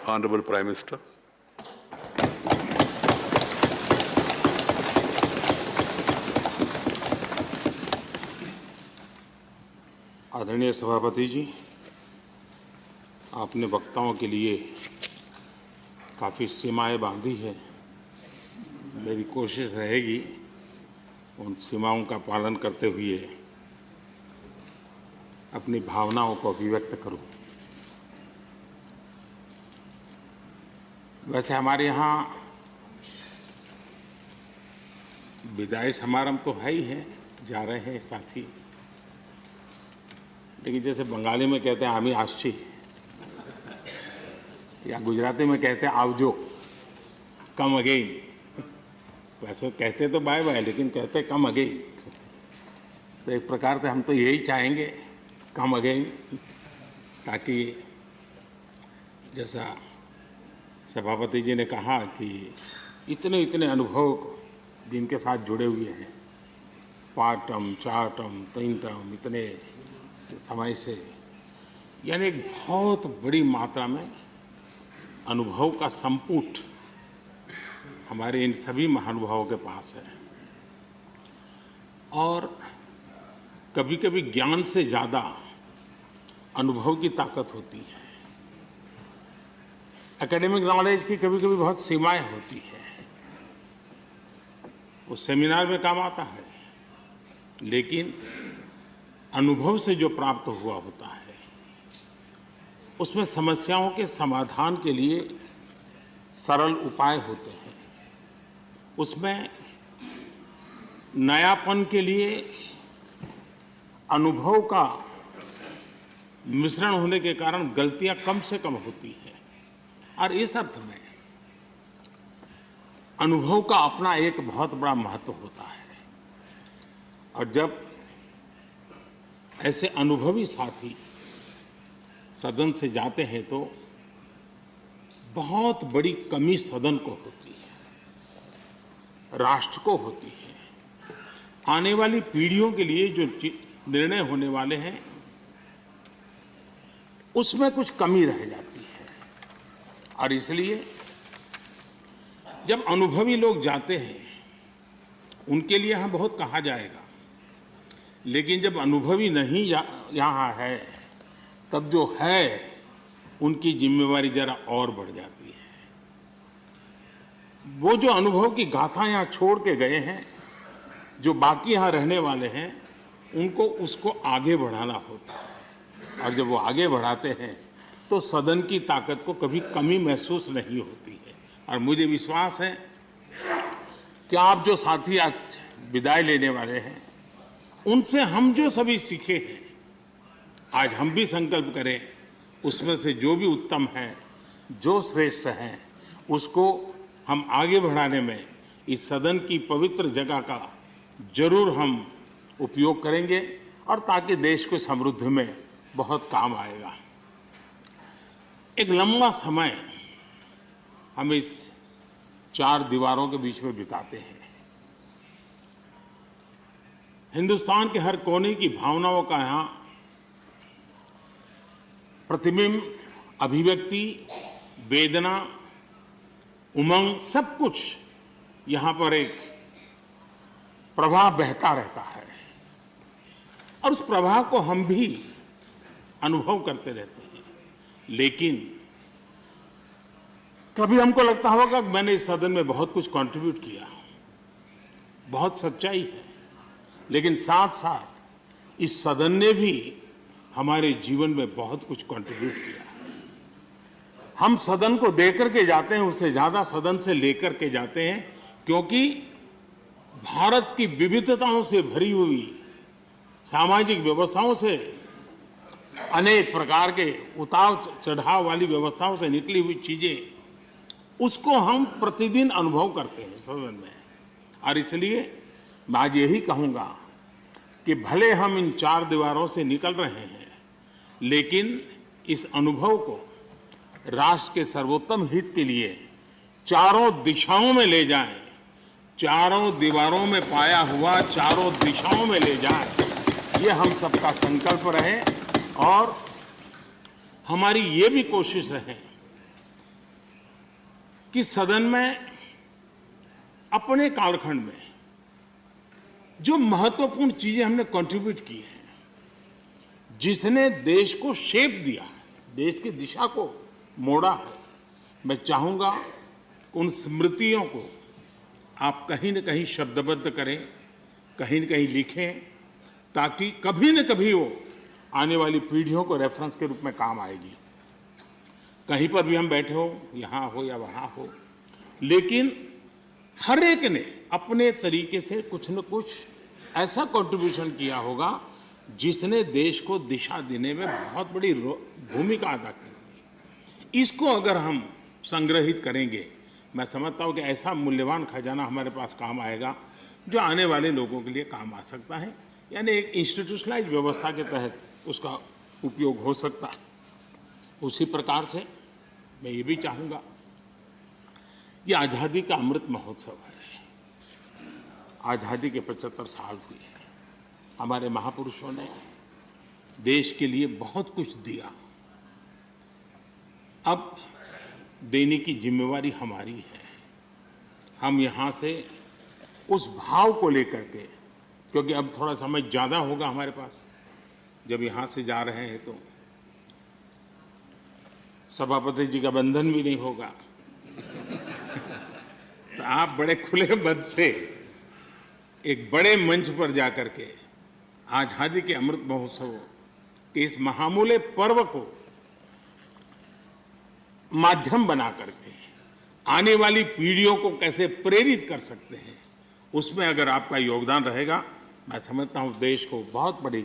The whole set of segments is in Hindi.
Honorable Prime Minister. आदरणीय सभापति जी, आपने वक्ताओं के लिए काफ़ी सीमाएं बांधी हैं। मेरी कोशिश रहेगी उन सीमाओं का पालन करते हुए अपनी भावनाओं को अभिव्यक्त करूं। वैसे हमारे यहाँ विदाई समारंभ तो है ही है, जा रहे हैं साथी, लेकिन जैसे बंगाली में कहते हैं आमी आशी, या गुजराती में कहते हैं आवजो, कम अगेन। वैसे कहते तो बाय बाय, लेकिन कहते कम अगेन। तो एक प्रकार से हम तो यही चाहेंगे, कम अगेन, ताकि जैसा सभापति जी ने कहा कि इतने इतने अनुभव जिनके साथ जुड़े हुए हैं, 5 टर्म, 4 टर्म, 3 टर्म, इतने समय से, यानी एक बहुत बड़ी मात्रा में अनुभव का संपुट हमारे इन सभी महानुभावों के पास है। और कभी कभी ज्ञान से ज़्यादा अनुभव की ताकत होती है। एकेडमिक नॉलेज की कभी कभी बहुत सीमाएं होती है, वो सेमिनार में काम आता है, लेकिन अनुभव से जो प्राप्त हुआ होता है उसमें समस्याओं के समाधान के लिए सरल उपाय होते हैं, उसमें नयापन के लिए अनुभव का मिश्रण होने के कारण गलतियां कम से कम होती हैं। और इस अर्थ में अनुभव का अपना एक बहुत बड़ा महत्व होता है। और जब ऐसे अनुभवी साथी सदन से जाते हैं तो बहुत बड़ी कमी सदन को होती है, राष्ट्र को होती है। आने वाली पीढ़ियों के लिए जो निर्णय होने वाले हैं उसमें कुछ कमी रह जाती है। और इसलिए जब अनुभवी लोग जाते हैं उनके लिए यहाँ बहुत कहा जाएगा, लेकिन जब अनुभवी नहीं यहाँ है तब जो है उनकी जिम्मेवारी जरा और बढ़ जाती है। वो जो अनुभव की गाथा यहाँ छोड़ के गए हैं, जो बाकी यहाँ रहने वाले हैं, उनको उसको आगे बढ़ाना होता है। और जब वो आगे बढ़ाते हैं तो सदन की ताकत को कभी कमी महसूस नहीं होती है। और मुझे विश्वास है कि आप जो साथी आज विदाई लेने वाले हैं, उनसे हम जो सभी सीखे हैं, आज हम भी संकल्प करें उसमें से जो भी उत्तम है, जो श्रेष्ठ है, उसको हम आगे बढ़ाने में इस सदन की पवित्र जगह का जरूर हम उपयोग करेंगे, और ताकि देश को समृद्धि में बहुत काम आएगा। एक लंबा समय हम इस 4 दीवारों के बीच में बिताते हैं। हिंदुस्तान के हर कोने की भावनाओं का यहाँ प्रतिबिंब, अभिव्यक्ति, वेदना, उमंग, सब कुछ यहाँ पर एक प्रवाह बहता रहता है। और उस प्रवाह को हम भी अनुभव करते रहते हैं। लेकिन कभी हमको लगता होगा कि मैंने इस सदन में बहुत कुछ कंट्रीब्यूट किया, बहुत सच्चाई है, लेकिन साथ साथ इस सदन ने भी हमारे जीवन में बहुत कुछ कंट्रीब्यूट किया। हम सदन को देकर के जाते हैं, उससे ज्यादा सदन से लेकर के जाते हैं, क्योंकि भारत की विविधताओं से भरी हुई सामाजिक व्यवस्थाओं से, अनेक प्रकार के उतार चढ़ाव वाली व्यवस्थाओं से निकली हुई चीजें, उसको हम प्रतिदिन अनुभव करते हैं सदन में। और इसलिए मैं आज यही कहूँगा कि भले हम इन 4 दीवारों से निकल रहे हैं, लेकिन इस अनुभव को राष्ट्र के सर्वोत्तम हित के लिए चारों दिशाओं में ले जाएं, चारों दीवारों में पाया हुआ चारों दिशाओं में ले जाएं, ये हम सबका संकल्प रहे। और हमारी ये भी कोशिश रहे कि सदन में अपने कालखंड में जो महत्वपूर्ण चीजें हमने कंट्रीब्यूट की हैं, जिसने देश को शेप दिया, देश की दिशा को मोड़ा है, मैं चाहूंगा उन स्मृतियों को आप कहीं न कहीं शब्दबद्ध करें, कहीं न कहीं लिखें, ताकि कभी न कभी वो आने वाली पीढ़ियों को रेफरेंस के रूप में काम आएगी। कहीं पर भी हम बैठे हो, यहाँ हो या वहाँ हो, लेकिन हर एक ने अपने तरीके से कुछ न कुछ ऐसा कंट्रीब्यूशन किया होगा जिसने देश को दिशा देने में बहुत बड़ी भूमिका अदा की। इसको अगर हम संग्रहित करेंगे, मैं समझता हूँ कि ऐसा मूल्यवान खजाना हमारे पास काम आएगा जो आने वाले लोगों के लिए काम आ सकता है, यानी एक इंस्टीट्यूशनलाइज व्यवस्था के तहत उसका उपयोग हो सकता है। उसी प्रकार से मैं ये भी चाहूँगा, ये आज़ादी का अमृत महोत्सव है। आज़ादी के 75 साल हुए हैं। हमारे महापुरुषों ने देश के लिए बहुत कुछ दिया। अब देने की जिम्मेवारी हमारी है। हम यहाँ से उस भाव को लेकर के, क्योंकि अब थोड़ा समय ज़्यादा होगा हमारे पास, जब यहाँ से जा रहे हैं तो सभापति जी का बंधन भी नहीं होगा तो आप बड़े खुले मन से एक बड़े मंच पर जाकर के आज़ादी के अमृत महोत्सव के इस महामूल्य पर्व को माध्यम बना करके आने वाली पीढ़ियों को कैसे प्रेरित कर सकते हैं, उसमें अगर आपका योगदान रहेगा, मैं समझता हूँ देश को बहुत बड़ी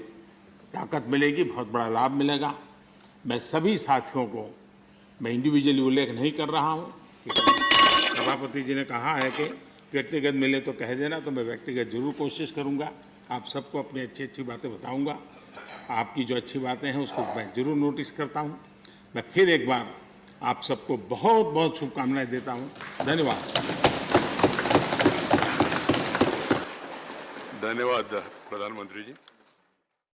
ताकत मिलेगी, बहुत बड़ा लाभ मिलेगा। मैं सभी साथियों को, मैं इंडिविजुअली उल्लेख नहीं कर रहा हूँ, सभापति जी ने कहा है कि व्यक्तिगत मिले तो कह देना, तो मैं व्यक्तिगत जरूर कोशिश करूँगा। आप सबको अपनी अच्छी अच्छी बातें बताऊँगा। आपकी जो अच्छी बातें हैं उसको मैं जरूर नोटिस करता हूँ। मैं फिर एक बार आप सबको बहुत बहुत शुभकामनाएं देता हूँ। धन्यवाद। धन्यवाद प्रधानमंत्री जी।